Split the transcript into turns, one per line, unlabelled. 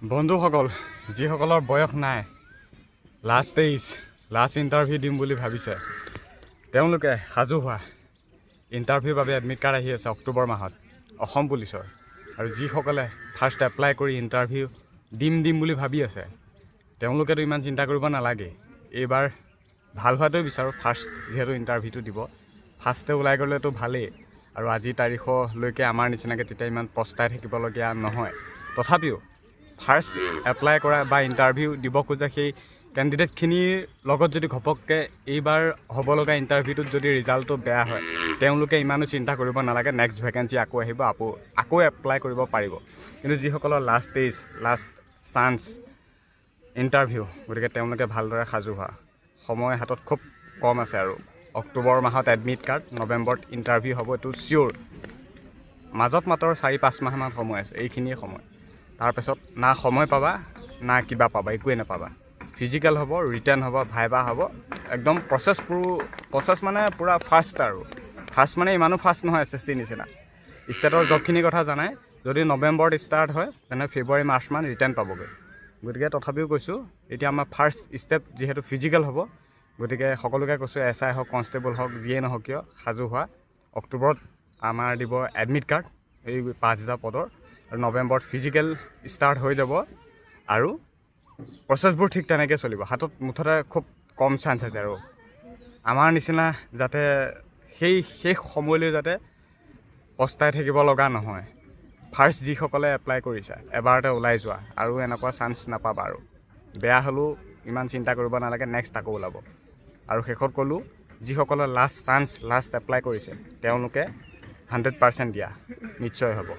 বন্ধুসকল, যিসকলৰ বয়স নাই, লাষ্ট ষ্টেজ, লাষ্ট ইণ্টাৰভিউ দিম বুলি ভাবিছে, তেওঁলোকে সাজু হোৱা। ইণ্টাৰভিউৰ বাবে এডমিট কাৰ্ড আহি আছে অক্টোবৰ মাহত অসম পুলিচৰ। আৰু যিসকলে ফাৰ্ষ্ট এপ্লাই কৰি ইণ্টাৰভিউ দিম বুলি ভাবি আছে, তেওঁলোকেতো ইমান চিন্তা কৰিব নালাগে। এইবাৰ ভাল হোৱাটোৱে বিচাৰোঁ। ফাৰ্ষ্ট যিহেতু ইণ্টাৰভিউটো দিব, ফাৰ্ষ্টে ওলাই গ'লেতো ভালেই। আৰু আজি তাৰিখলৈকে আমাৰ নিচিনাকৈ তেতিয়া ইমান পস্তাই থাকিবলগীয়া নহয়। তথাপিও ফাৰ্ষ্ট এপ্লাই কৰা বা ইণ্টাৰভিউ দিব খোজা সেই কেণ্ডিডেটখিনিৰ লগত যদি ঘপককৈ এইবাৰ হ'ব লগা ইণ্টাৰভিউটোত যদি ৰিজাল্টটো বেয়া হয়, তেওঁলোকে ইমানো চিন্তা কৰিব নালাগে। নেক্সট ভেকেঞ্চি আকৌ আহিব, আকৌ এপ্লাই কৰিব পাৰিব। কিন্তু যিসকলৰ last stage, last chance interview, গতিকে তেওঁলোকে ভালদৰে সাজু হোৱা। সময় হাতত খুব কম আছে। আৰু অক্টোবৰ মাহত এডমিট কাৰ্ড, নৱেম্বৰত ইণ্টাৰভিউ হ'ব, এইটো চিয়'ৰ। মাজত মাত্ৰ 4-5 মাহমান সময় আছে। এইখিনিয়ে সময়। তাৰপিছত না সময় পাবা, না কিবা পাবা, একোৱে নাপাবা। ফিজিকেল হ'ব, ৰিটাৰ্ণ হ'ব, ভাইবা হ'ব। একদম প্ৰচেছ মানে পূৰা ফাষ্ট। আৰু ফাষ্ট মানে ইমানো ফাষ্ট নহয় SSC নিচিনা। ষ্টেটৰ জবখিনিৰ কথা জানাই, যদি নৱেম্বৰত ষ্টাৰ্ট হয় তেনে ফেব্ৰুৱাৰী মাৰ্চমান ৰিটাৰ্ণ পাবগৈ। গতিকে তথাপিও কৈছোঁ, এতিয়া আমাৰ ফাৰ্ষ্ট ষ্টেপ যিহেতু ফিজিকেল হ'ব, গতিকে সকলোকে কৈছোঁ SI হওক, কনষ্টেবল হওক, যিয়ে নহওক কিয় সাজু হোৱা। অক্টোবৰত আমাৰ দিব এডমিট কাৰ্ড, এই 5000 পদৰ। আৰু নৱেম্বৰত ফিজিকেল ষ্টাৰ্ট হৈ যাব। আৰু প্ৰচেছবোৰ ঠিক তেনেকৈ চলিব। হাতত মুঠতে খুব কম চান্স আছে। আৰু আমাৰ নিচিনা যাতে সেই শেষ সময়লৈ যাতে পস্তাই থাকিব লগা নহয়। ফাৰ্ষ্ট যিসকলে এপ্লাই কৰিছে, এবাৰতে ওলাই যোৱা। আৰু এনেকুৱা চান্স নাপাবা। আৰু বেয়া হ'লেও ইমান চিন্তা কৰিব নালাগে, নেক্সট আকৌ ওলাব। আৰু শেষত ক'লোঁ, যিসকলে লাষ্ট চান্স, লাষ্ট এপ্লাই কৰিছে, তেওঁলোকে 100% দিয়া নিশ্চয় হ'ব।